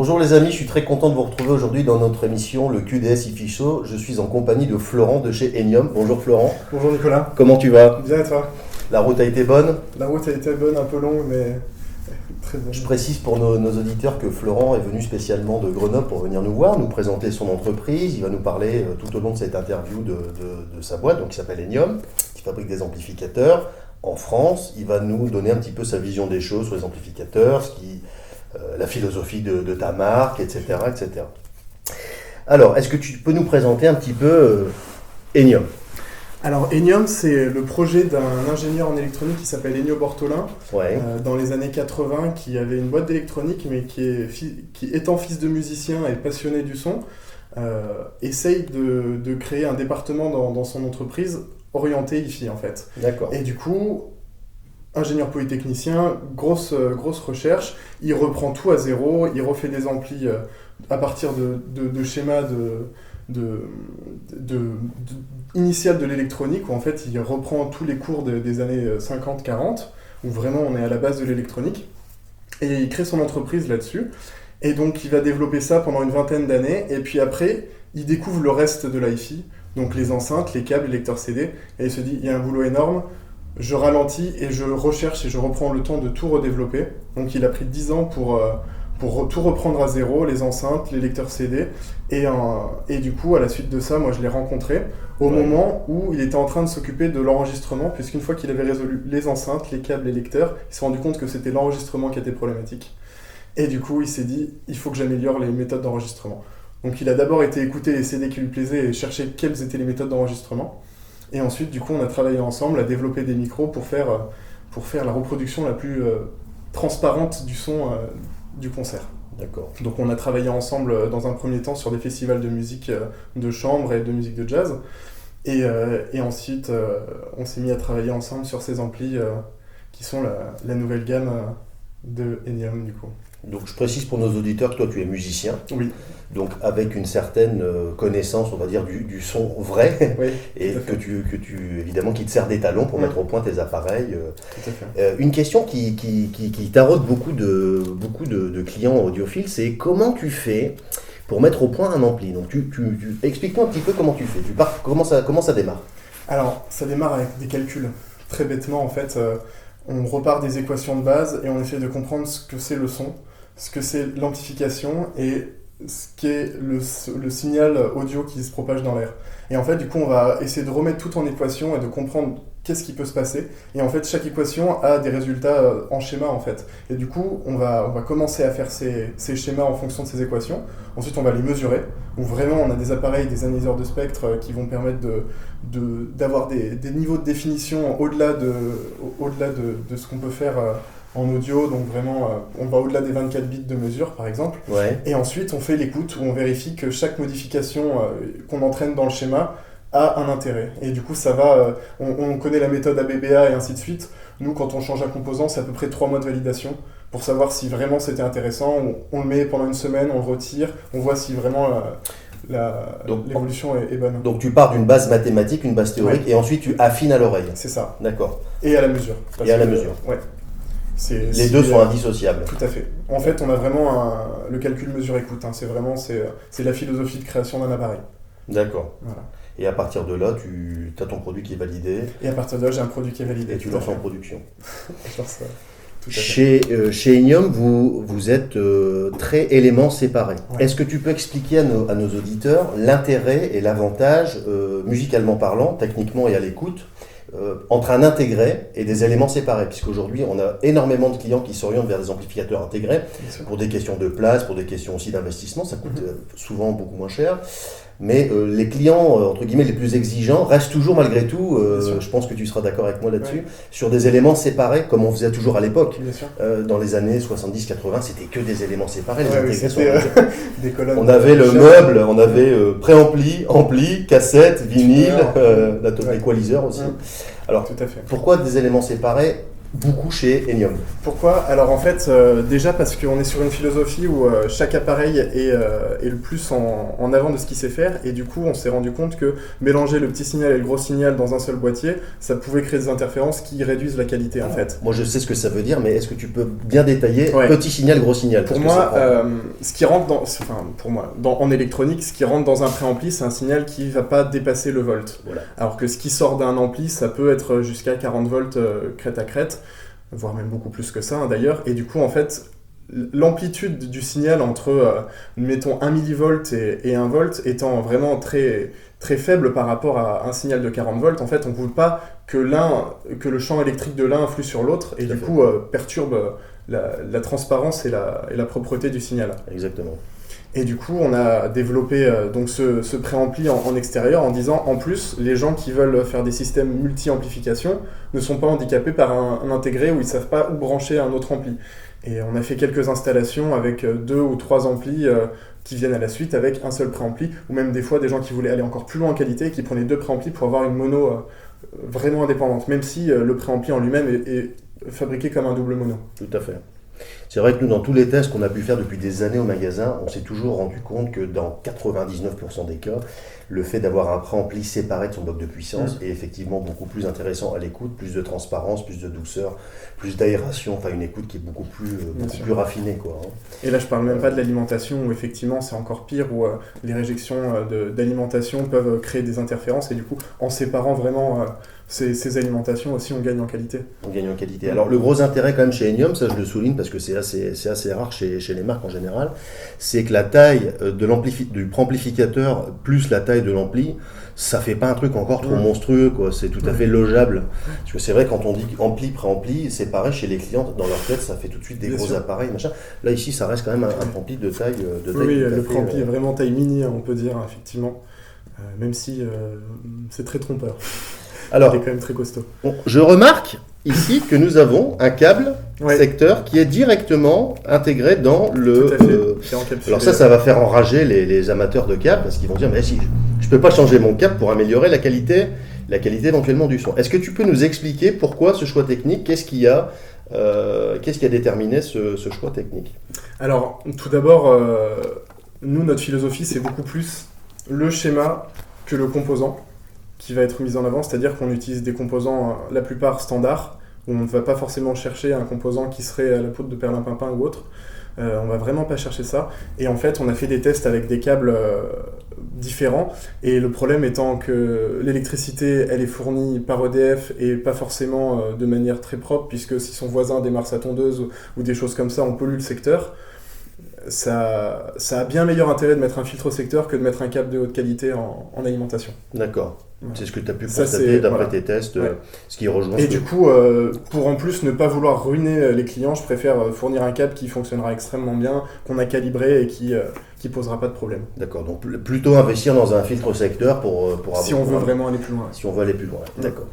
Bonjour les amis, je suis très content de vous retrouver aujourd'hui dans notre émission le QDS IFI Show. Je suis en compagnie de Florent de chez Enium. Bonjour Florent. Bonjour Nicolas. Comment tu vas? Bien et toi? La route a été bonne? La route a été bonne, un peu longue, mais très bonne. Je précise pour nos auditeurs que Florent est venu spécialement de Grenoble pour venir nous voir, nous présenter son entreprise. Il va nous parler tout au long de cette interview de sa boîte, donc qui s'appelle Enium, qui fabrique des amplificateurs en France. Il va nous donner un petit peu sa vision des choses sur les amplificateurs, la philosophie de ta marque, etc., etc. Alors, est-ce que tu peux nous présenter un petit peu Enium? Alors Enium, c'est le projet d'un ingénieur en électronique qui s'appelle Ennio Bortolin, dans les années 80, qui avait une boîte d'électronique, mais qui étant fils de musicien et passionné du son, essaye de créer un département dans son entreprise orienté hi-fi en fait. D'accord. Et du coup, ingénieur polytechnicien, grosse recherche, il reprend tout à zéro, il refait des amplis à partir de schémas initial de l'électronique, où en fait il reprend tous les cours des années 50-40, où vraiment on est à la base de l'électronique, et il crée son entreprise là-dessus, et donc il va développer ça pendant une vingtaine d'années, et puis après il découvre le reste de l'hi-fi, donc les enceintes, les câbles, les lecteurs CD, et il se dit il y a un boulot énorme, je ralentis et je recherche et je reprends le temps de tout redévelopper. Donc il a pris 10 ans pour tout reprendre à zéro, les enceintes, les lecteurs CD. Et du coup, à la suite de ça, moi je l'ai rencontré au moment où il était en train de s'occuper de l'enregistrement, puisqu'une fois qu'il avait résolu les enceintes, les câbles, les lecteurs, il s'est rendu compte que c'était l'enregistrement qui était problématique. Et du coup, il s'est dit, il faut que j'améliore les méthodes d'enregistrement. Donc il a d'abord été écouter les CD qui lui plaisaient et chercher quelles étaient les méthodes d'enregistrement. Et ensuite, du coup, on a travaillé ensemble à développer des micros pour faire la reproduction la plus transparente du son du concert. D'accord. Donc on a travaillé ensemble dans un premier temps sur des festivals de musique de chambre et de musique de jazz. Et ensuite, on s'est mis à travailler ensemble sur ces amplis qui sont la nouvelle gamme de Enium, du coup. Donc je précise pour nos auditeurs que toi tu es musicien, oui. Donc avec une certaine connaissance, on va dire, du son vrai, oui, et que tu évidemment qui te sert des talons pour mettre au point tes appareils. Tout à fait. Une question qui taraude beaucoup de clients audiophiles, c'est comment tu fais pour mettre au point un ampli. Donc explique-nous un petit peu comment tu fais, comment ça démarre. Alors ça démarre avec des calculs, très bêtement en fait. On repart des équations de base et on essaie de comprendre ce que c'est le son, ce que c'est l'amplification et ce qu'est le signal audio qui se propage dans l'air. Et en fait, du coup, on va essayer de remettre tout en équation et de comprendre qu'est-ce qui peut se passer. Et en fait, chaque équation a des résultats en schéma, en fait. Et du coup, on va commencer à faire ces schémas en fonction de ces équations. Ensuite, on va les mesurer, où vraiment, on a des appareils, des analyseurs de spectre qui vont permettre d'avoir des niveaux de définition au-delà de ce qu'on peut faire en audio, donc vraiment, on va au-delà des 24 bits de mesure, par exemple. Ouais. Et ensuite, on fait l'écoute, où on vérifie que chaque modification qu'on entraîne dans le schéma a un intérêt. Et du coup, ça va... on connaît la méthode ABBA et ainsi de suite. Nous, quand on change un composant, c'est à peu près 3 mois de validation pour savoir si vraiment c'était intéressant. On le met pendant une semaine, on le retire, on voit si vraiment l'évolution est bonne. Donc tu pars d'une base mathématique, une base théorique, et ensuite tu affines à l'oreille. C'est ça. D'accord. Et à la mesure. Et à la mesure. Ouais. Les deux sont indissociables. Tout à fait. En fait, on a vraiment le calcul mesure-écoute. Hein. C'est la philosophie de création d'un appareil. D'accord. Voilà. Et à partir de là, tu as ton produit qui est validé. Et à partir de là, j'ai un produit qui est validé. Et tu lances en production. Chez Enium, vous êtes très éléments séparés. Ouais. Est-ce que tu peux expliquer à nos auditeurs l'intérêt et l'avantage, musicalement parlant, techniquement et à l'écoute, entre un intégré et des éléments séparés, puisqu'aujourd'hui on a énormément de clients qui s'orientent vers des amplificateurs intégrés pour des questions de place, pour des questions aussi d'investissement, ça coûte souvent beaucoup moins cher, mais les clients entre guillemets les plus exigeants restent toujours malgré tout, je pense que tu seras d'accord avec moi là-dessus, sur des éléments séparés comme on faisait toujours à l'époque. Dans les années 70-80, c'était que des éléments séparés, les intégrés sont des colonnes. On avait le meuble, on avait préampli, ampli, cassette, vinyle, l'équaliseur aussi. Ouais. Alors, tout à fait. Pourquoi des éléments séparés? beaucoup chez Enium. Pourquoi? Alors en fait, déjà parce qu'on est sur une philosophie où chaque appareil est le plus en avant de ce qu'il sait faire, et du coup on s'est rendu compte que mélanger le petit signal et le gros signal dans un seul boîtier, ça pouvait créer des interférences qui réduisent la qualité en fait. Moi je sais ce que ça veut dire, mais est-ce que tu peux bien détailler Ouais. petit signal, gros signal? Pour moi, ce qui rentre en électronique, ce qui rentre dans un préampli, c'est un signal qui ne va pas dépasser le volt. Voilà. Alors que ce qui sort d'un ampli, ça peut être jusqu'à 40 volts crête à crête, voire même beaucoup plus que ça hein, d'ailleurs. Et du coup, en fait, l'amplitude du signal entre, mettons, 1 millivolt et 1 volt étant vraiment très, très faible par rapport à un signal de 40 volts, en fait, on ne veut pas que le champ électrique de l'un influe sur l'autre et du coup perturbe la transparence et la propreté du signal. Exactement. Et du coup, on a développé donc ce préampli en extérieur en disant, en plus, les gens qui veulent faire des systèmes multi-amplification ne sont pas handicapés par un intégré où ils ne savent pas où brancher un autre ampli. Et on a fait quelques installations avec 2 ou 3 amplis qui viennent à la suite avec un seul préampli, ou même des fois des gens qui voulaient aller encore plus loin en qualité et qui prenaient 2 préamplis pour avoir une mono vraiment indépendante, même si le préampli en lui-même est fabriqué comme un double mono. Tout à fait. C'est vrai que nous, dans tous les tests qu'on a pu faire depuis des années au magasin, on s'est toujours rendu compte que dans 99% des cas, le fait d'avoir un préampli séparé de son bloc de puissance est effectivement beaucoup plus intéressant à l'écoute, plus de transparence, plus de douceur, plus d'aération, enfin une écoute qui est beaucoup plus raffinée, quoi. Et là, je parle même pas de l'alimentation où effectivement c'est encore pire, où les réjections d'alimentation peuvent créer des interférences et du coup, en séparant vraiment ces alimentations aussi, on gagne en qualité. On gagne en qualité. Alors le gros intérêt quand même chez Enium, ça je le souligne parce que c'est assez rare chez les marques en général, c'est que la taille du préamplificateur plus la taille de l'ampli, ça fait pas un truc encore trop monstrueux, quoi. C'est tout à fait logeable. Parce que c'est vrai, quand on dit ampli, préampli, c'est pareil chez les clients, dans leur tête, ça fait tout de suite des gros appareils, machin. Là ici, ça reste quand même un préampli de taille. Oui, le préampli est vraiment taille mini, on peut dire, effectivement. Même si c'est très trompeur. Alors, il est quand même très costaud. Bon, je remarque ici que nous avens un câble secteur qui est directement intégré dans le... alors ça va faire enrager les amateurs de câbles parce qu'ils vont dire, mais si, je ne peux pas changer mon câble pour améliorer la qualité éventuellement du son. Est-ce que tu peux nous expliquer pourquoi ce choix technique? Qu'est-ce qui a déterminé ce choix technique? Alors, tout d'abord, nous, notre philosophie, c'est beaucoup plus le schéma que le composant qui va être mis en avant, c'est-à-dire qu'on utilise des composants, la plupart standards, où on ne va pas forcément chercher un composant qui serait à la poudre de perlimpinpin ou autre. On va vraiment pas chercher ça. Et en fait, on a fait des tests avec des câbles différents. Et le problème étant que l'électricité, elle est fournie par EDF et pas forcément de manière très propre, puisque si son voisin démarre sa tondeuse ou des choses comme ça, on pollue le secteur. Ça a bien meilleur intérêt de mettre un filtre secteur que de mettre un câble de haute qualité en alimentation. D'accord. C'est ce que tu as pu constater d'après tes tests, ce qui rejoint. Et du coup, pour en plus ne pas vouloir ruiner les clients, je préfère fournir un câble qui fonctionnera extrêmement bien, qu'on a calibré et qui posera pas de problème. D'accord, donc plutôt investir dans un filtre secteur pour avoir... Si on veut vraiment aller plus loin. Si on veut aller plus loin, d'accord.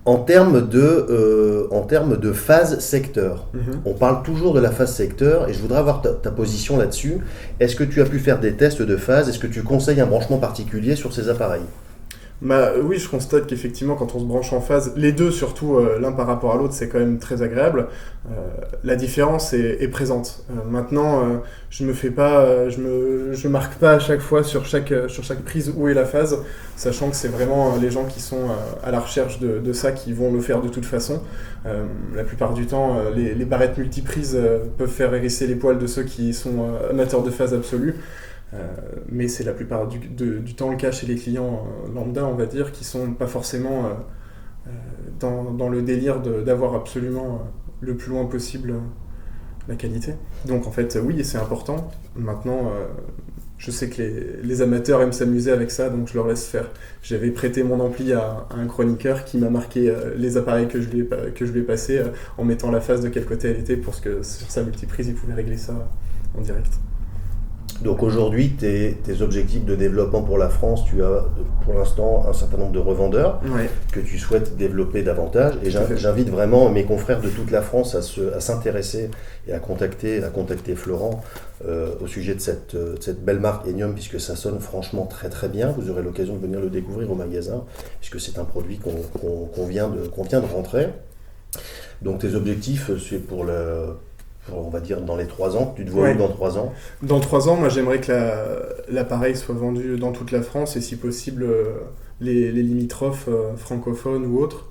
En termes de phase secteur, on parle toujours de la phase secteur et je voudrais avoir ta position là-dessus. Est-ce que tu as pu faire des tests de phase? Est-ce que tu conseilles un branchement particulier sur ces appareils? Oui, je constate qu'effectivement, quand on se branche en phase, les deux surtout, l'un par rapport à l'autre, c'est quand même très agréable. La différence est présente. Maintenant, je marque pas à chaque fois sur chaque prise où est la phase, sachant que c'est vraiment les gens qui sont à la recherche de ça qui vont le faire de toute façon. La plupart du temps, les barrettes multiprises peuvent faire hérisser les poils de ceux qui sont amateurs de phase absolue. Mais c'est la plupart du temps le cas chez les clients lambda, on va dire, qui sont pas forcément dans le délire d'avoir absolument le plus loin possible la qualité. Donc en fait, oui, c'est important. Maintenant, je sais que les amateurs aiment s'amuser avec ça, donc je leur laisse faire. J'avais prêté mon ampli à un chroniqueur qui m'a marqué les appareils que je lui ai passés en mettant la phase de quel côté elle était pour que sur sa multiprise, il pouvait régler ça en direct. Donc aujourd'hui, tes objectifs de développement pour la France, tu as pour l'instant un certain nombre de revendeurs que tu souhaites développer davantage. Et j'invite vraiment mes confrères de toute la France à s'intéresser et à contacter Florent au sujet de cette belle marque Enium, puisque ça sonne franchement très très bien. Vous aurez l'occasion de venir le découvrir au magasin, puisque c'est un produit qu'on vient de rentrer. Donc tes objectifs, c'est on va dire dans les 3 ans, tu te vois où dans 3 ans? Dans 3 ans, moi j'aimerais que l'appareil soit vendu dans toute la France et si possible les limitrophes francophones ou autres,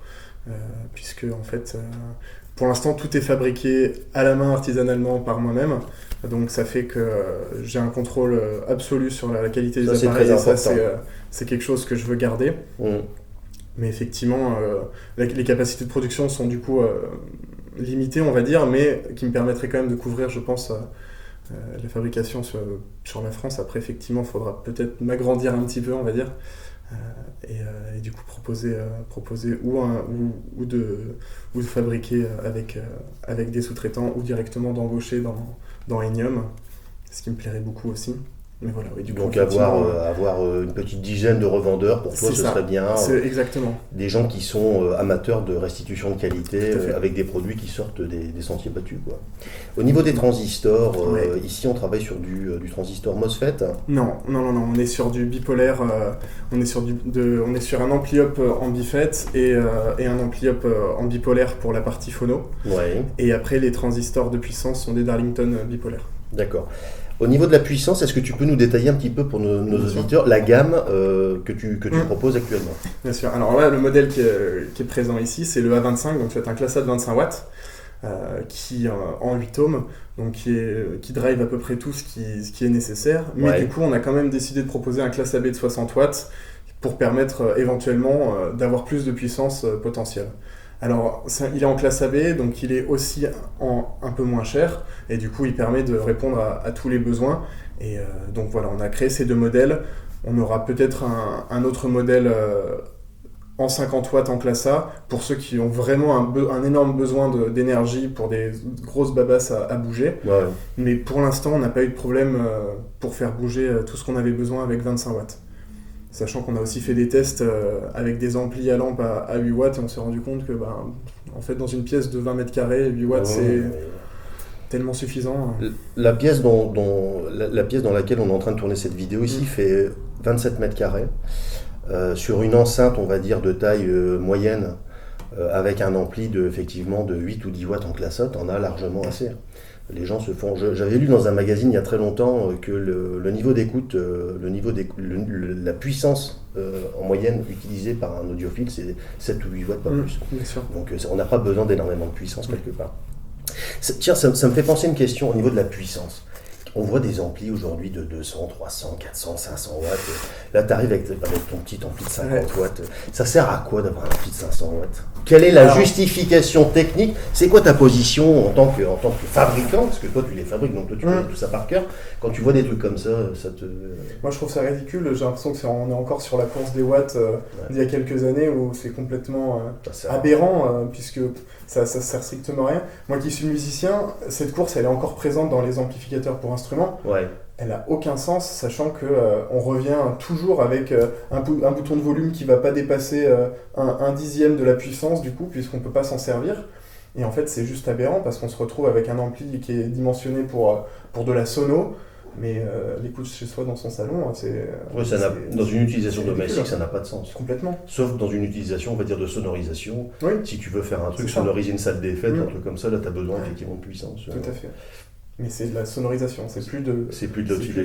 puisque en fait pour l'instant tout est fabriqué à la main artisanalement par moi-même, donc ça fait que j'ai un contrôle absolu sur la qualité des appareils et ça c'est quelque chose que je veux garder. Mais effectivement les capacités de production sont du coup limitées on va dire, mais qui me permettraient quand même de couvrir je pense la fabrication sur la France. Après effectivement il faudra peut-être m'agrandir un petit peu on va dire et du coup proposer ou de fabriquer avec des sous-traitants ou directement d'embaucher dans Enium, ce qui me plairait beaucoup aussi. Mais voilà, oui, du coup, donc avoir une petite dizaine de revendeurs, pour toi ce serait bien. C'est exactement. Des gens qui sont amateurs de restitution de qualité avec des produits qui sortent des sentiers battus, quoi. Au niveau des transistors, ici on travaille sur du transistor MOSFET. Non, on est sur du bipolaire, on est sur un ampli-up en bifet et un ampli-up en bipolaire pour la partie phono. Ouais. Et après les transistors de puissance sont des Darlington bipolaires. D'accord. Au niveau de la puissance, est-ce que tu peux nous détailler un petit peu pour nos auditeurs la gamme que tu proposes actuellement? Bien sûr. Alors là, le modèle qui est présent ici, c'est le A25, donc c'est un classat de 25 watts qui en 8 ohms, donc qui drive à peu près tout ce qui est nécessaire. Mais du coup, on a quand même décidé de proposer un classe AB de 60 watts pour permettre éventuellement d'avoir plus de puissance potentielle. Alors, il est en classe AB, donc il est aussi un peu moins cher, et du coup, il permet de répondre à tous les besoins. Et donc voilà, on a créé ces 2 modèles. On aura peut-être un autre modèle en 50 watts en classe A, pour ceux qui ont vraiment un énorme besoin d'énergie pour des grosses babasses à bouger. Ouais. Mais pour l'instant, on n'a pas eu de problème pour faire bouger tout ce qu'on avait besoin avec 25 watts. Sachant qu'on a aussi fait des tests avec des amplis à lampe à 8 watts et on s'est rendu compte que en fait, dans une pièce de 20 mètres carrés, 8 watts c'est tellement suffisant. La pièce dans laquelle on est en train de tourner cette vidéo ici fait 27 mètres carrés. Sur une enceinte, on va dire, de taille moyenne, avec un ampli effectivement de 8 ou 10 watts en classe A, on a largement assez. Les gens se font. J'avais lu dans un magazine il y a très longtemps que le niveau d'écoute, la puissance en moyenne utilisée par un audiophile, c'est 7 ou 8 watts, pas plus. Bien sûr. Donc on n'a pas besoin d'énormément de puissance quelque part. Tiens, ça me fait penser une question au niveau de la puissance. On voit des amplis aujourd'hui de 200, 300, 400, 500 watts. Là, tu arrives avec ton petit ampli de 50 watts. Ça sert à quoi d'avoir un ampli de 500 watts? Quelle est la justification technique? C'est quoi ta position en tant que fabricant? Parce que toi, tu les fabriques, donc toi, tu connais tout ça par cœur. Quand tu vois des trucs comme ça te... Moi, je trouve ça ridicule. J'ai l'impression qu'on est encore sur la course des watts d'il y a quelques années où c'est complètement aberrant, puisque ça sert strictement à rien. Moi qui suis musicien, cette course, elle est encore présente dans les amplificateurs pour instruments. Ouais. Elle n'a aucun sens, sachant qu'on revient toujours avec un bouton de volume qui ne va pas dépasser un dixième de la puissance, du coup, puisqu'on ne peut pas s'en servir. Et en fait, c'est juste aberrant, parce qu'on se retrouve avec un ampli qui est dimensionné pour de la sono, mais l'écoute chez soi dans son salon, dans une utilisation domestique, ça n'a pas de sens. Complètement. Sauf dans une utilisation, on va dire, de sonorisation. Oui. Si tu veux faire un truc, sonoriser une salle des fêtes, un truc comme ça, là, tu as besoin effectivement de puissance. Tout à fait. Mais c'est de la sonorisation, c'est plus de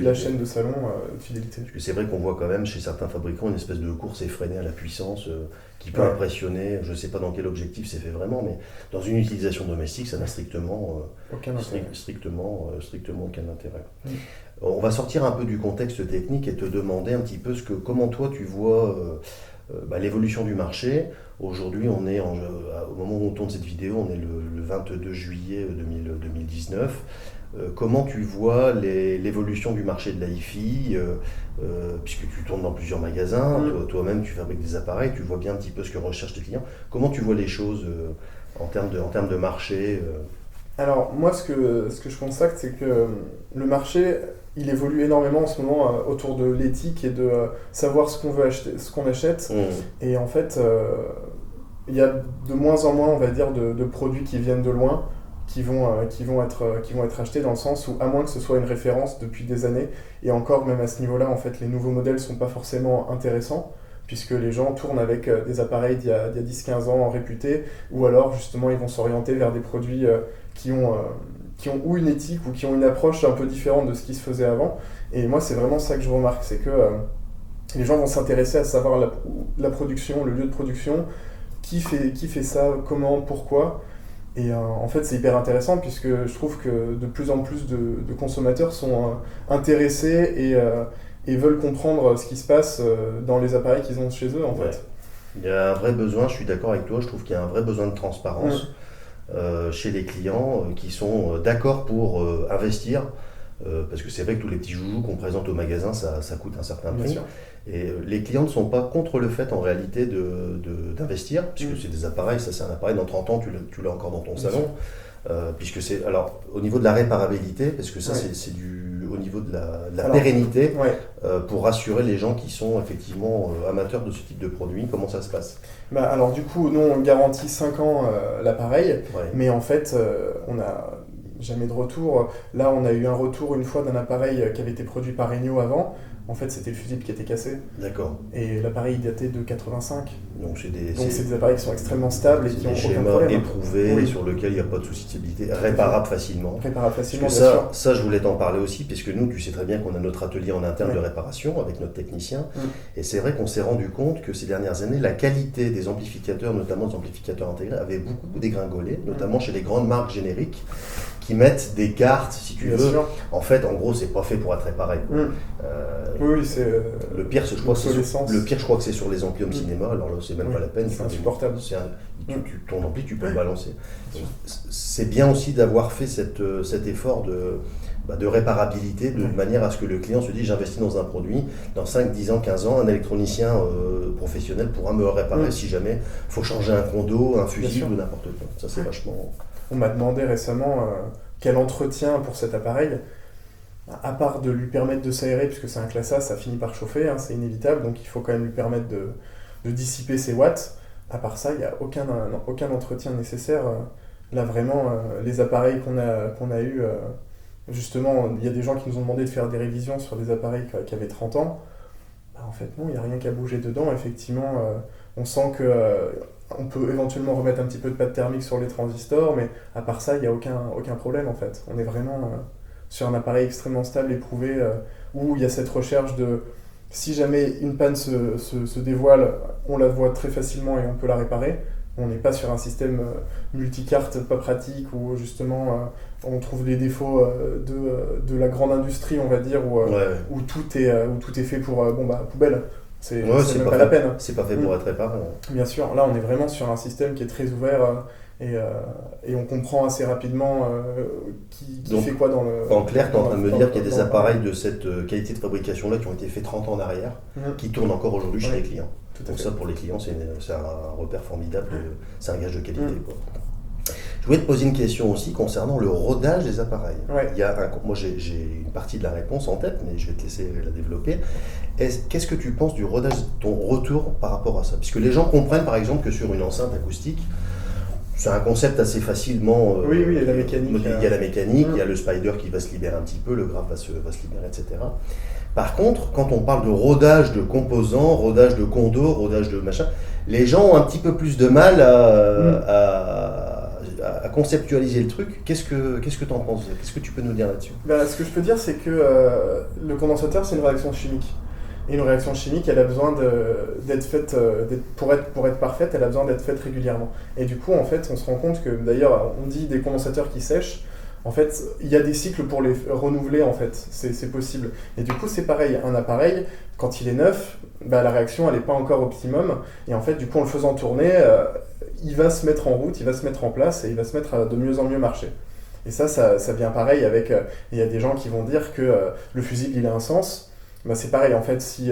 la chaîne de salon de fidélité. Parce que c'est vrai qu'on voit quand même chez certains fabricants une espèce de course effrénée à la puissance qui peut impressionner. Je ne sais pas dans quel objectif c'est fait vraiment, mais dans une utilisation domestique, ça n'a strictement aucun intérêt. On va sortir un peu du contexte technique et te demander un petit peu comment toi tu vois l'évolution du marché. Aujourd'hui, on est au moment où on tourne cette vidéo, on est le 22 juillet 2019. Comment tu vois l'évolution du marché de l'hi-fi, puisque tu tournes dans plusieurs magasins, toi-même tu fabriques des appareils, tu vois bien un petit peu ce que recherchent tes clients. Comment tu vois les choses en termes de marché Alors moi, ce que je constate, c'est que le marché, il évolue énormément en ce moment autour de l'éthique et de savoir ce qu'on veut acheter, ce qu'on achète. Et en fait, il y a de moins en moins, on va dire, de produits qui viennent de loin, qui vont être achetés, dans le sens où, à moins que ce soit une référence depuis des années, et encore même à ce niveau-là, en fait, les nouveaux modèles sont pas forcément intéressants, puisque les gens tournent avec des appareils d'il y a 10-15 ans réputés, ou alors justement ils vont s'orienter vers des produits qui ont ou une éthique ou qui ont une approche un peu différente de ce qui se faisait avant. Et moi, c'est vraiment ça que je remarque, c'est que les gens vont s'intéresser à savoir la production, le lieu de production, qui fait ça, comment, pourquoi. Et en fait, c'est hyper intéressant puisque je trouve que de plus en plus de consommateurs sont intéressés et veulent comprendre ce qui se passe dans les appareils qu'ils ont chez eux, en fait. Il y a un vrai besoin, je suis d'accord avec toi, je trouve qu'il y a un vrai besoin de transparence chez les clients qui sont d'accord pour investir. Parce que c'est vrai que tous les petits joujoux qu'on présente au magasin, ça coûte un certain prix. Sûr. Et les clients ne sont pas contre le fait en réalité d'investir, puisque c'est des appareils, ça c'est un appareil, dans 30 ans tu l'as encore dans ton salon. Puisque c'est, alors au niveau de la réparabilité, parce que ça c'est au niveau de la pérennité, pour rassurer les gens qui sont effectivement amateurs de ce type de produit, comment ça se passe? Alors du coup, nous on garantit 5 ans l'appareil, mais en fait on n'a jamais de retour. Là on a eu un retour une fois d'un appareil qui avait été produit par Regno avant. En fait, c'était le fusible qui était cassé. D'accord. Et l'appareil datait de 85. Donc c'est des appareils qui sont extrêmement stables et qui ont aucun problème. Éprouvés, sur lesquels il n'y a pas de souci de stabilité, réparables facilement. Réparables facilement, bien sûr. Ça, je voulais t'en parler aussi, puisque nous, tu sais très bien qu'on a notre atelier en interne de réparation avec notre technicien. Et c'est vrai qu'on s'est rendu compte que ces dernières années, la qualité des amplificateurs, notamment des amplificateurs intégrés, avait beaucoup dégringolé, notamment chez les grandes marques génériques qui mettent des cartes, si tu veux. Sûr. En fait, en gros, c'est pas fait pour être réparé. Oui, c'est le pire, je crois que c'est sur les amplis home cinéma. Alors là, c'est même pas la peine. C'est insupportable. Ton ampli, tu peux le balancer. C'est bien aussi d'avoir fait cet effort de réparabilité, de manière à ce que le client se dise j'investis dans un produit, dans 5, 10 ans, 15 ans, un électronicien professionnel pourra me le réparer si jamais il faut changer un condo, un fusible ou n'importe quoi. Ça, c'est vachement... On m'a demandé récemment quel entretien pour cet appareil, à part de lui permettre de s'aérer, puisque c'est un classe A, ça finit par chauffer, c'est inévitable, donc il faut quand même lui permettre de dissiper ses watts. À part ça, il n'y a aucun entretien nécessaire. Là, vraiment, les appareils qu'on a eus, justement, il y a des gens qui nous ont demandé de faire des révisions sur des appareils qui avaient 30 ans. En fait, non, il n'y a rien qu'à bouger dedans. Effectivement, on sent que... on peut éventuellement remettre un petit peu de pâte thermique sur les transistors, mais à part ça, il n'y a aucun problème en fait. On est vraiment sur un appareil extrêmement stable, éprouvé, où il y a cette recherche de... Si jamais une panne se dévoile, on la voit très facilement et on peut la réparer. On n'est pas sur un système multicarte pas pratique où justement on trouve les défauts de la grande industrie, on va dire, où tout est fait pour poubelle. C'est même pas la peine. C'est pas fait pour être réparé. Bien sûr, là on est vraiment sur un système qui est très ouvert et on comprend assez rapidement qui fait quoi dans le... En clair, tu es en train de me dire qu'il y a des appareils de cette qualité de fabrication-là qui ont été faits 30 ans en arrière, qui tournent encore aujourd'hui chez les clients. Donc ça, pour les clients, c'est un repère formidable, c'est un gage de qualité. Quoi. Je voulais te poser une question aussi concernant le rodage des appareils. Moi, j'ai une partie de la réponse en tête, mais je vais te laisser la développer. Qu'est-ce que tu penses du rodage, ton retour par rapport à ça? Puisque les gens comprennent, par exemple, que sur une enceinte acoustique, c'est un concept assez facilement... il y a la mécanique. Il y a la mécanique, il y a le spider qui va se libérer un petit peu, le graphe va se libérer, etc. Par contre, quand on parle de rodage de composants, rodage de condos, rodage de machin, les gens ont un petit peu plus de mal à conceptualiser le truc. Qu'est-ce que tu en penses? Qu'est-ce que tu peux nous dire là-dessus? Ce que je peux dire, c'est que le condensateur, c'est une réaction chimique. Et une réaction chimique, elle a besoin d'être faite, pour être parfaite, elle a besoin d'être faite régulièrement. Et du coup, en fait, on se rend compte que, d'ailleurs, on dit des condensateurs qui sèchent, en fait, il y a des cycles pour les renouveler, en fait, c'est possible. Et du coup, c'est pareil, un appareil, quand il est neuf, la réaction, elle n'est pas encore optimum, et en fait, du coup, en le faisant tourner, il va se mettre en route, il va se mettre en place, et il va se mettre à de mieux en mieux marcher. Et ça vient pareil avec, il y a des gens qui vont dire que le fusible, il a un sens. C'est pareil, en fait, si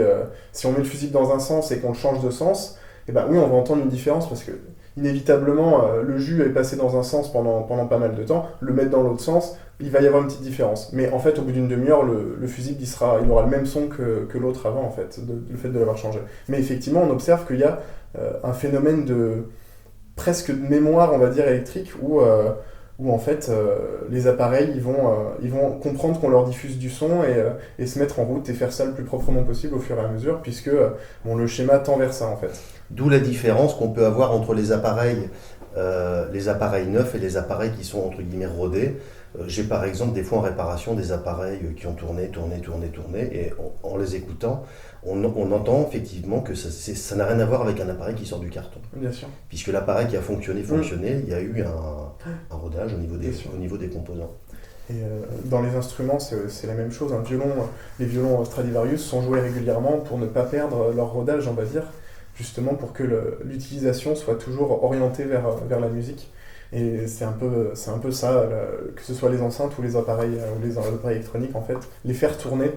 on met le fusible dans un sens et qu'on le change de sens, oui, on va entendre une différence, parce que inévitablement, le jus est passé dans un sens pendant pas mal de temps, le mettre dans l'autre sens, il va y avoir une petite différence. Mais en fait, au bout d'une demi-heure, le fusible, il aura le même son que l'autre avant, en fait, le fait de l'avoir changé. Mais effectivement, on observe qu'il y a un phénomène presque de mémoire, on va dire, électrique, où où en fait les appareils ils vont comprendre qu'on leur diffuse du son et se mettre en route et faire ça le plus proprement possible au fur et à mesure, puisque bon, le schéma tend vers ça en fait. D'où la différence qu'on peut avoir entre les appareils neufs et les appareils qui sont entre guillemets rodés. J'ai par exemple des fois en réparation des appareils qui ont tourné, et en les écoutant, on entend effectivement que ça n'a rien à voir avec un appareil qui sort du carton. Bien sûr. Puisque l'appareil qui a fonctionné, il y a eu un rodage au niveau des composants. Et dans les instruments, c'est la même chose. Les violons Stradivarius sont joués régulièrement pour ne pas perdre leur rodage, on va dire, justement pour que l'utilisation soit toujours orientée vers la musique. Et c'est un peu ça, que ce soit les enceintes ou les appareils électroniques, en fait, les faire tourner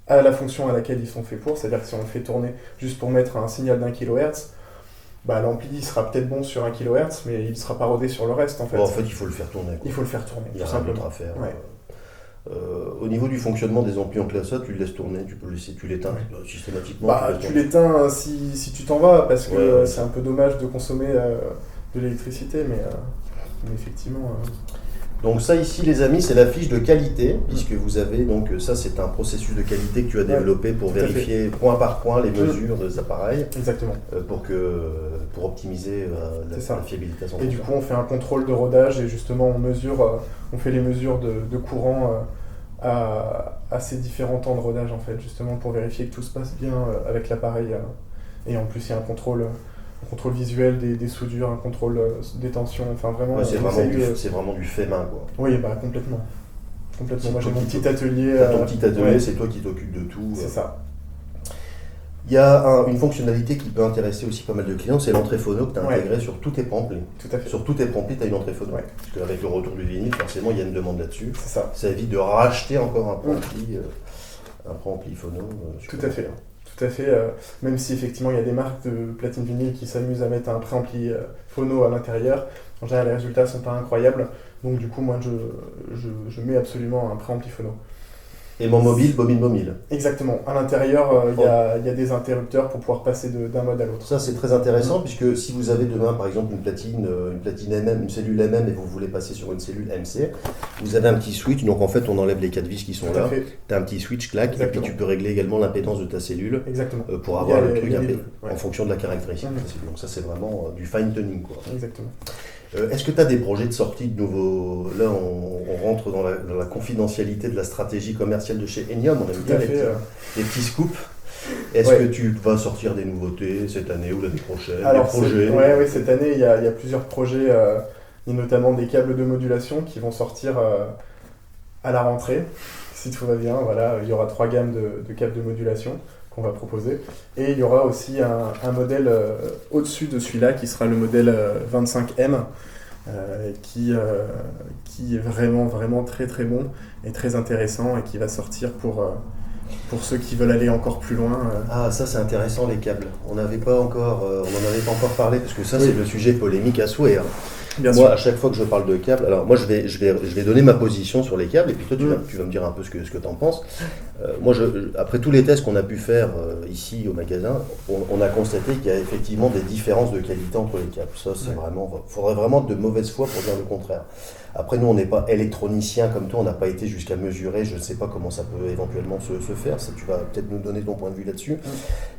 à la fonction à laquelle ils sont faits pour. C'est-à-dire que si on le fait tourner juste pour mettre un signal d'1 kHz, bah, l'ampli il sera peut-être bon sur 1 kHz, mais il ne sera pas rodé sur le reste en fait. Bon, en fait, il faut le faire tourner, quoi. Il faut le faire tourner, il y a tout rien simplement. d'autre à faire. Ouais. Au niveau du fonctionnement des amplis en classe A, tu le laisses tourner, tu l'éteins systématiquement. Bah, tu l'éteins si tu t'en vas, parce que Ouais. c'est un peu dommage de consommer de l'électricité, mais effectivement... Donc ça ici les amis, c'est la fiche de qualité, puisque vous avez, donc ça c'est un processus de qualité que tu as développé pour tout à vérifier point par point les mesures des appareils, Exactement. pour optimiser la fiabilité à 100%. Et du coup on fait un contrôle de rodage et justement on fait les mesures de courant à ces différents temps de rodage en fait, justement pour vérifier que tout se passe bien avec l'appareil. Et en plus il y a un contrôle visuel des soudures, un contrôle des tensions, enfin vraiment... Ouais, c'est vraiment du fait main, quoi. Oui, bah complètement. Moi j'ai mon petit atelier. T'as ton petit atelier, ouais. c'est toi qui t'occupes de tout. C'est ça. Il y a une fonctionnalité qui peut intéresser aussi pas mal de clients, c'est l'entrée phono que tu as intégrée sur tous tes preamplis. Tout à fait. Sur tous tes preamplis, tu as une entrée phono. Ouais. Parce qu'avec le retour du vinyle, forcément, il y a une demande là-dessus. C'est ça. Ça évite de racheter encore un preampli phono. Tout à fait. Tout à fait. Même si effectivement il y a des marques de platine vinyle qui s'amusent à mettre un préampli phono à l'intérieur, en général les résultats sont pas incroyables. Donc du coup, moi je mets absolument un préampli phono. Aimant mobile, bobine mobile. Exactement. À l'intérieur, il y a des interrupteurs pour pouvoir passer d'un mode à l'autre. Ça, c'est très intéressant, puisque si vous avez demain, par exemple, une platine MM, une cellule MM, et vous voulez passer sur une cellule MC, vous avez un petit switch. Donc, en fait, on enlève les 4 vis qui sont là. Tu as un petit switch, clac, et puis tu peux régler également l'impédance de ta cellule. Exactement. Pour avoir le truc en fonction de la caractéristique de ta cellule. Donc, ça, c'est vraiment du fine-tuning, quoi. Exactement. Est-ce que tu as des projets de sortie de nouveaux... Là, on rentre dans la confidentialité de la stratégie commerciale de chez Enium. On aime bien les petits scoops. Est-ce que tu vas sortir des nouveautés cette année ou l'année prochaine? Alors, des projets? Oui, cette année, il y a plusieurs projets. Il y a notamment des câbles de modulation qui vont sortir à la rentrée, si tout va bien. Voilà, il y aura 3 gammes de câbles de modulation qu'on va proposer. Et il y aura aussi un modèle au-dessus de celui-là qui sera le modèle 25M qui est vraiment, vraiment très très bon et très intéressant et qui va sortir pour ceux qui veulent aller encore plus loin. Ah, ça c'est intéressant les câbles. On n'en avait pas encore parlé parce que ça c'est le sujet polémique à souhait. Hein. Bien moi, sûr. à chaque fois que je parle de câbles, alors moi je vais donner ma position sur les câbles et puis toi tu vas me dire un peu ce que tu en penses. Moi, après tous les tests qu'on a pu faire ici au magasin, on a constaté qu'il y a effectivement des différences de qualité entre les câbles. Ça, c'est faudrait vraiment de mauvaise foi pour dire le contraire. Après, nous, on n'est pas électronicien comme toi, on n'a pas été jusqu'à mesurer, je ne sais pas comment ça peut éventuellement se faire, ça, tu vas peut-être nous donner ton point de vue là-dessus.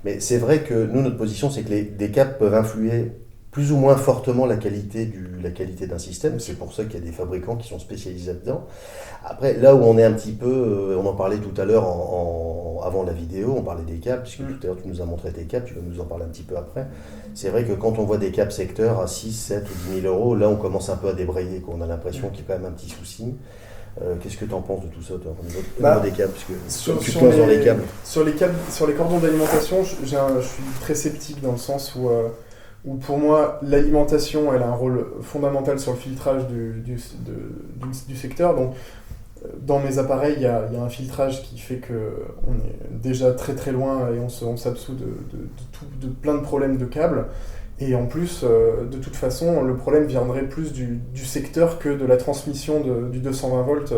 Mais c'est vrai que nous, notre position, c'est que des câbles peuvent influer plus ou moins fortement la qualité d'un système. C'est pour ça qu'il y a des fabricants qui sont spécialisés là-dedans. Après, là où on est un petit peu, on en parlait tout à l'heure avant la vidéo, on parlait des câbles, puisque tout à l'heure tu nous as montré tes câbles, tu vas nous en parler un petit peu après. C'est vrai que quand on voit des câbles secteur à 6, 7 ou 10 000 euros, là on commence un peu à débrayer, quoi. On a l'impression qu'il y a quand même un petit souci. Qu'est-ce que tu en penses de tout ça, toi, au niveau des câbles, puisque tu te lances dans les câbles? Sur les cordons d'alimentation, je suis très sceptique dans le sens où pour moi, l'alimentation, elle a un rôle fondamental sur le filtrage du secteur. Donc, dans mes appareils, il y a un filtrage qui fait qu'on est déjà très très loin et on s'absout de plein de problèmes de câbles. Et en plus, de toute façon, le problème viendrait plus du secteur que de la transmission du 220 volts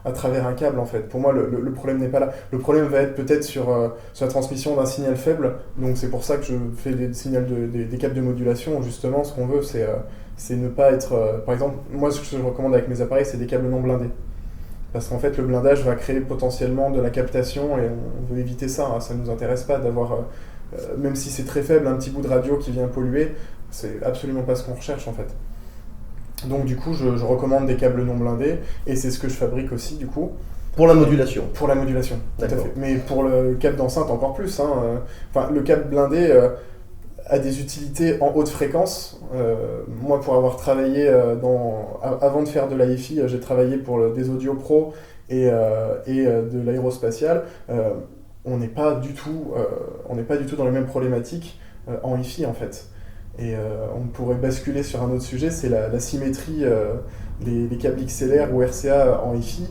à travers un câble en fait. Pour moi, le problème n'est pas là. Le problème va être peut-être sur la transmission d'un signal faible. Donc c'est pour ça que je fais des câbles de modulation. Justement, ce qu'on veut, c'est ne pas être... par exemple, moi, ce que je recommande avec mes appareils, c'est des câbles non blindés. Parce qu'en fait, le blindage va créer potentiellement de la captation et on veut éviter ça. Hein. Ça ne nous intéresse pas d'avoir... même si c'est très faible, un petit bout de radio qui vient polluer, c'est absolument pas ce qu'on recherche en fait. Donc du coup, je recommande des câbles non blindés, et c'est ce que je fabrique aussi du coup. Pour la modulation. Pour la modulation, tout à D'accord. fait. Mais pour le câble d'enceinte encore plus. Hein. Enfin, le câble blindé a des utilités en haute fréquence. Moi, pour avoir travaillé avant de faire de la hi-fi, j'ai travaillé pour des audios pro et de l'aérospatial. On n'est pas du tout dans les mêmes problématiques en hi-fi en fait. Et on pourrait basculer sur un autre sujet, c'est la symétrie des câbles XLR ou RCA en hi-fi.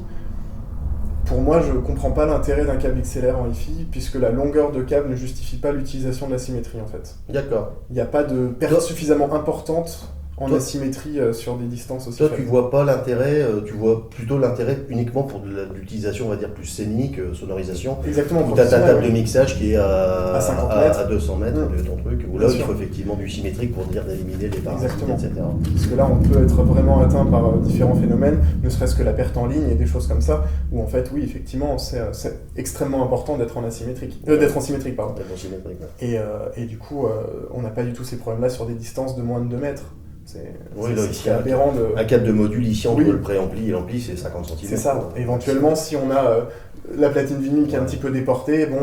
Pour moi, je ne comprends pas l'intérêt d'un câble XLR en hi-fi, puisque la longueur de câble ne justifie pas l'utilisation de la symétrie en fait. D'accord. Il n'y a pas de perte suffisamment importante en asymétrie sur des distances aussi Toi, faibles. tu vois pas l'intérêt, tu vois plutôt l'intérêt uniquement pour de l'utilisation, on va dire, plus scénique, sonorisation. Exactement. Où tu as ta professionnel, table de mixage qui est à 50 mètres. à 200 mètres de ton truc, où là, Bien il sûr. faut effectivement du symétrique pour dire d'éliminer les parasites, Exactement. etc. Parce que là, on peut être vraiment atteint par différents phénomènes, ne serait-ce que la perte en ligne et des choses comme ça, où en fait, oui, effectivement, c'est extrêmement important d'être en symétrique, pardon. D'être symétrique, ouais. Et du coup, on n'a pas du tout ces problèmes-là sur des distances de moins de 2 mètres. Oui, là, ici, aberrant un câble de module ici entre Oui. le préampli et l'ampli, c'est 50 cm. C'est ça. Éventuellement, si on a la platine vinyle qui est un petit peu déportée, bon,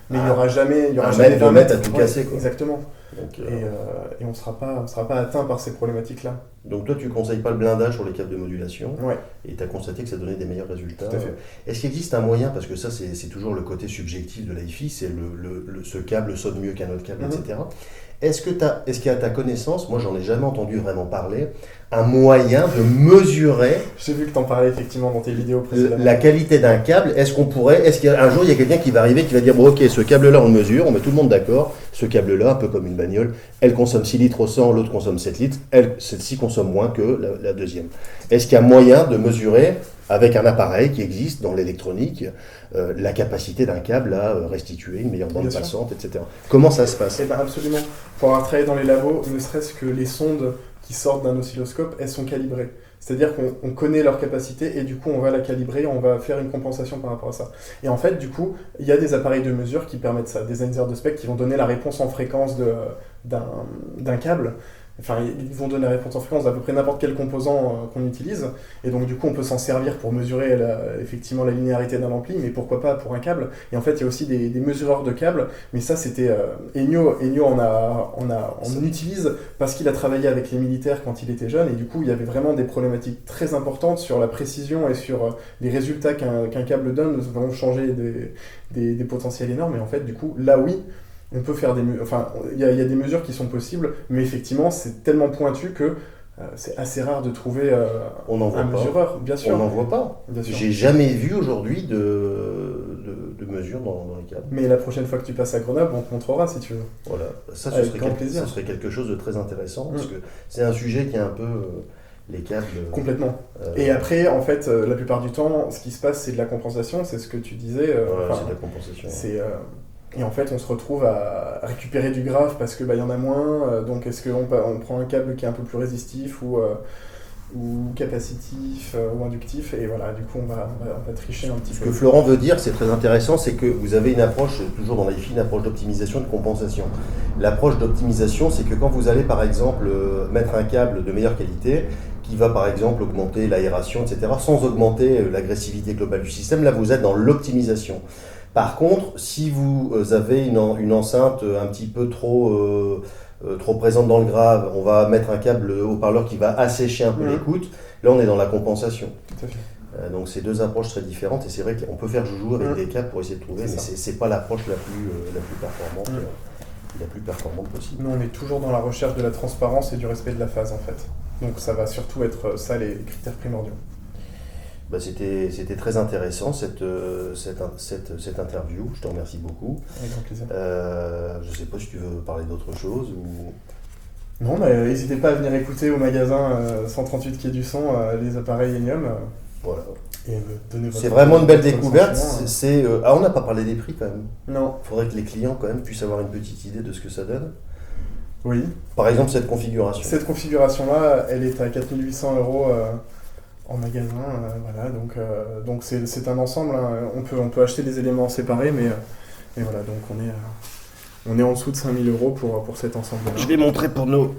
mais il n'y aura jamais, un jamais mètre, 2 mètres à tout casser, quoi. Exactement. Donc, Et on ne sera pas atteint par ces problématiques-là. donc toi, tu ne conseilles pas le blindage sur les câbles de modulation, Ouais. et tu as constaté que ça donnait des meilleurs résultats. Tout à fait. Est-ce qu'il existe un moyen, parce que ça c'est toujours le côté subjectif de la hi-fi, c'est ce câble sonne mieux qu'un autre câble, etc. Est-ce qu'il y a à ta connaissance, moi j'en ai jamais entendu vraiment parler, un moyen de mesurer J'ai vu que tu en parlais effectivement dans tes vidéos précédemment. la qualité d'un câble? Est-ce qu'un jour il y a quelqu'un qui va arriver qui va dire bon ok, ce câble-là on le mesure, on met tout le monde d'accord, ce câble-là, un peu comme une bagnole, elle consomme 6 litres au 100, l'autre consomme 7 litres, celle-ci consomme moins que la deuxième. Est-ce qu'il y a moyen de mesurer avec un appareil qui existe dans l'électronique, la capacité d'un câble à restituer une meilleure bande Bien sûr. passante, etc. Comment ça se passe? Eh ben absolument. Pour avoir travaillé dans les labos, ne serait-ce que les sondes qui sortent d'un oscilloscope, elles sont calibrées. C'est-à-dire qu'on connaît leur capacité et du coup on va la calibrer, on va faire une compensation par rapport à ça. Et en fait, du coup, il y a des appareils de mesure qui permettent ça, des analyseurs de spectre qui vont donner la réponse en fréquence d'un câble. Enfin, ils vont donner la réponse en fréquence d'à peu près n'importe quel composant qu'on utilise. Et donc, du coup, on peut s'en servir pour mesurer effectivement la linéarité d'un ampli, mais pourquoi pas pour un câble. Et en fait, il y a aussi des mesureurs de câbles. Mais ça, c'était Ennio on utilise parce qu'il a travaillé avec les militaires quand il était jeune. Et du coup, il y avait vraiment des problématiques très importantes sur la précision et sur les résultats qu'un câble donne. Nous avons changé des potentiels énormes. Et en fait, du coup, là, oui, on peut faire il y a des mesures qui sont possibles, mais effectivement, c'est tellement pointu que c'est assez rare de trouver un mesureur, bien sûr. On n'en voit pas. Bien sûr. J'ai jamais vu aujourd'hui de mesure dans les câbles. Mais la prochaine fois que tu passes à Grenoble, on te montrera si tu veux. Voilà, ça Avec grand plaisir. ce serait quelque chose de très intéressant, parce que c'est un sujet qui est un peu les câbles... Complètement. Et après, en fait, la plupart du temps, ce qui se passe, c'est de la compensation, c'est ce que tu disais. c'est de la compensation. Et en fait, on se retrouve à récupérer du graphe parce que y en a moins. Donc, est-ce qu'on prend un câble qui est un peu plus résistif ou capacitif ou inductif? Et voilà, du coup, on va tricher un petit peu. Ce que Florent veut dire, c'est très intéressant, c'est que vous avez une approche, toujours dans la hi-fi, une approche d'optimisation et de compensation. L'approche d'optimisation, c'est que quand vous allez, par exemple, mettre un câble de meilleure qualité, qui va par exemple augmenter l'aération, etc., sans augmenter l'agressivité globale du système, là vous êtes dans l'optimisation. Par contre, si vous avez une enceinte un petit peu trop présente dans le grave, on va mettre un câble haut-parleur qui va assécher un peu l'écoute, là on est dans la compensation. Tout à fait. Donc c'est deux approches très différentes et c'est vrai qu'on peut faire joujou avec des câbles pour essayer de trouver, mais c'est pas l'approche la plus performante possible. Nous on est toujours dans la recherche de la transparence et du respect de la phase en fait. Donc ça va surtout être ça les critères primordiaux. C'était très intéressant cette interview. Je te remercie beaucoup. Avec grand plaisir. Je ne sais pas si tu veux parler d'autre chose ou... Non, mais n'hésitez pas à venir écouter au magasin 138 Quai du Son les appareils Enium. Voilà. Et donner votre C'est vraiment une belle votre découverte. sentiment, On n'a pas parlé des prix quand même. Non. Il faudrait que les clients quand même puissent avoir une petite idée de ce que ça donne. Oui. Par exemple, cette configuration. Cette configuration-là, elle est à 4 800 € en magasin. Voilà, donc c'est un ensemble. Hein. On peut acheter des éléments séparés, mais voilà, donc on est en dessous de 5 000 € pour cet ensemble-là. Je vais montrer pour nos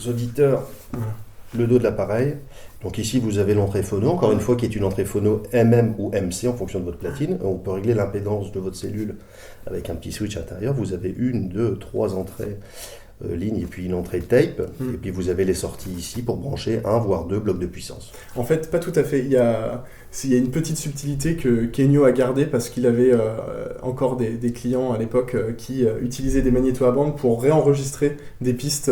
auditeurs Voilà. le dos de l'appareil. Donc ici, vous avez l'entrée phono, encore une fois, qui est une entrée phono MM ou MC en fonction de votre platine. On peut régler l'impédance de votre cellule avec un petit switch à l'intérieur. Vous avez 1, 2, 3 entrées ligne et puis une entrée tape. Et puis vous avez les sorties ici pour brancher 1 voire 2 blocs de puissance. En fait, pas tout à fait. Il y a une petite subtilité que Kenyo a gardée parce qu'il avait encore des clients à l'époque qui utilisaient des magnétos à bande pour réenregistrer des pistes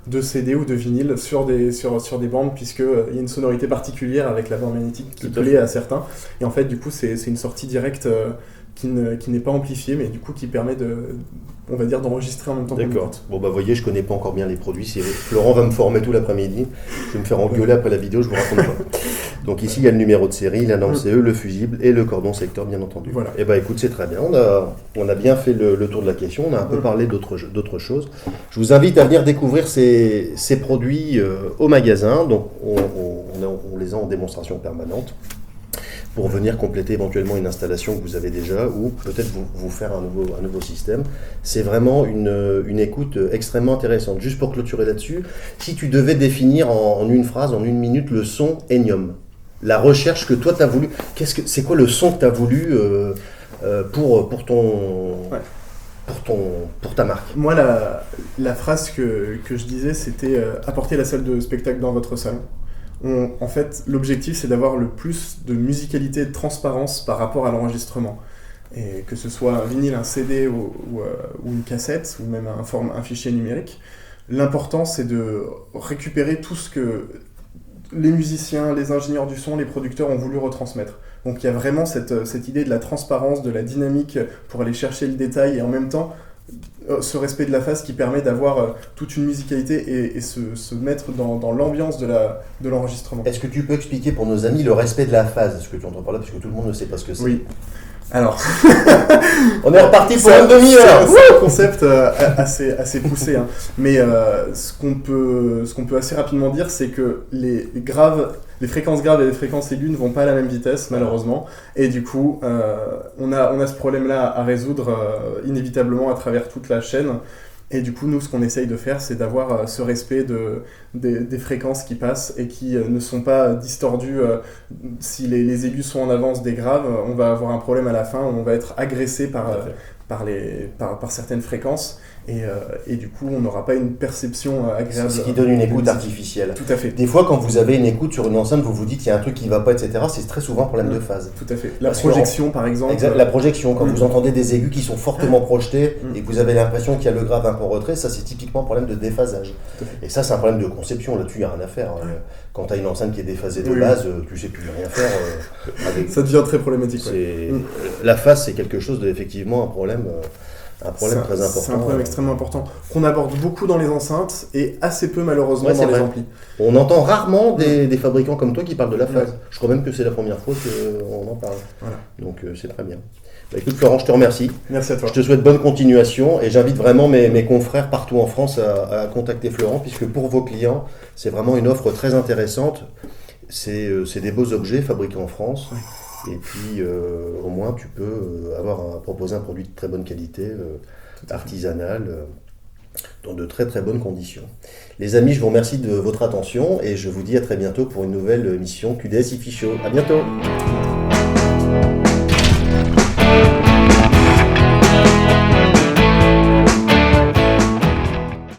de CD ou de vinyle sur des bandes, puisqu'il y a une sonorité particulière avec la bande magnétique qui plaît à certains. Et en fait, du coup, c'est une sortie directe qui n'est pas amplifiée, mais du coup qui permet on va dire d'enregistrer en même temps qu'on D'accord. écoute. Bon bah voyez, je connais pas encore bien les produits. Florent va me former tout l'après-midi. Je vais me faire engueuler après la vidéo, je vous raconte pas. Donc ici il y a le numéro de série, la norme CE, le fusible et le cordon secteur bien entendu. Voilà. Et bah écoute, c'est très bien. On a bien fait le tour de la question. On a un peu parlé d'autres choses. Je vous invite à venir découvrir ces produits au magasin. Donc on les a en démonstration permanente, pour venir compléter éventuellement une installation que vous avez déjà ou peut-être vous faire un nouveau système. C'est vraiment une écoute extrêmement intéressante. Juste pour clôturer là-dessus, si tu devais définir en une phrase, en une minute, le son Enium, la recherche que toi tu as voulu, c'est quoi le son que tu as voulu pour ta marque? Moi, la phrase que je disais, c'était apporter la salle de spectacle dans votre salon. En fait, l'objectif, c'est d'avoir le plus de musicalité et de transparence par rapport à l'enregistrement. Et que ce soit un vinyle, un CD ou une cassette, ou même un fichier numérique, l'important, c'est de récupérer tout ce que les musiciens, les ingénieurs du son, les producteurs ont voulu retransmettre. Donc il y a vraiment cette idée de la transparence, de la dynamique pour aller chercher le détail et en même temps ce respect de la phase qui permet d'avoir toute une musicalité et se mettre dans l'ambiance de l'enregistrement. Est-ce que tu peux expliquer pour nos amis le respect de la phase? Est-ce que tu entends par là? Parce que tout le monde ne sait pas ce que c'est. Oui. Alors, on est reparti pour une demi-heure. C'est un concept assez poussé, hein. Mais ce qu'on peut assez rapidement dire, c'est que les fréquences graves et les fréquences aiguës ne vont pas à la même vitesse, malheureusement. Et du coup, on a ce problème-là à résoudre inévitablement à travers toute la chaîne. Et du coup, nous, ce qu'on essaye de faire, c'est d'avoir ce respect des fréquences qui passent et qui ne sont pas distordues. Si les aigus sont en avance des graves, on va avoir un problème à la fin, on va être agressé par certaines fréquences. Et du coup, on n'aura pas une perception agréable. C'est ce qui donne une écoute artificielle. Tout à fait. Des fois, quand vous avez une écoute sur une enceinte, vous vous dites qu'il y a un truc qui ne va pas, etc. C'est très souvent un problème de phase. Tout à fait. La projection, par exemple. Exact, la projection, quand vous entendez des aigus qui sont fortement projetés et que vous avez l'impression qu'il y a le grave un peu en retrait, ça c'est typiquement un problème de déphasage. Et ça, c'est un problème de conception. Là-dessus, il n'y a rien à faire. Quand tu as une enceinte qui est déphasée de base, tu ne sais plus rien faire. Ça devient très problématique. La phase, c'est quelque chose effectivement un problème très important. C'est un problème extrêmement important qu'on aborde beaucoup dans les enceintes et assez peu malheureusement dans les amplis. On entend rarement des fabricants comme toi qui parlent de la phase. Je crois même que c'est la première fois qu'on en parle. Voilà. Donc c'est très bien. Écoute Florent, je te remercie. Merci à toi. Je te souhaite bonne continuation et j'invite vraiment mes confrères partout en France à contacter Florent, puisque pour vos clients, c'est vraiment une offre très intéressante. C'est des beaux objets fabriqués en France. Oui. Et puis, au moins, tu peux proposer un produit de très bonne qualité, artisanal, dans de très très bonnes conditions. Les amis, je vous remercie de votre attention et je vous dis à très bientôt pour une nouvelle émission QDS IFI Show. À bientôt.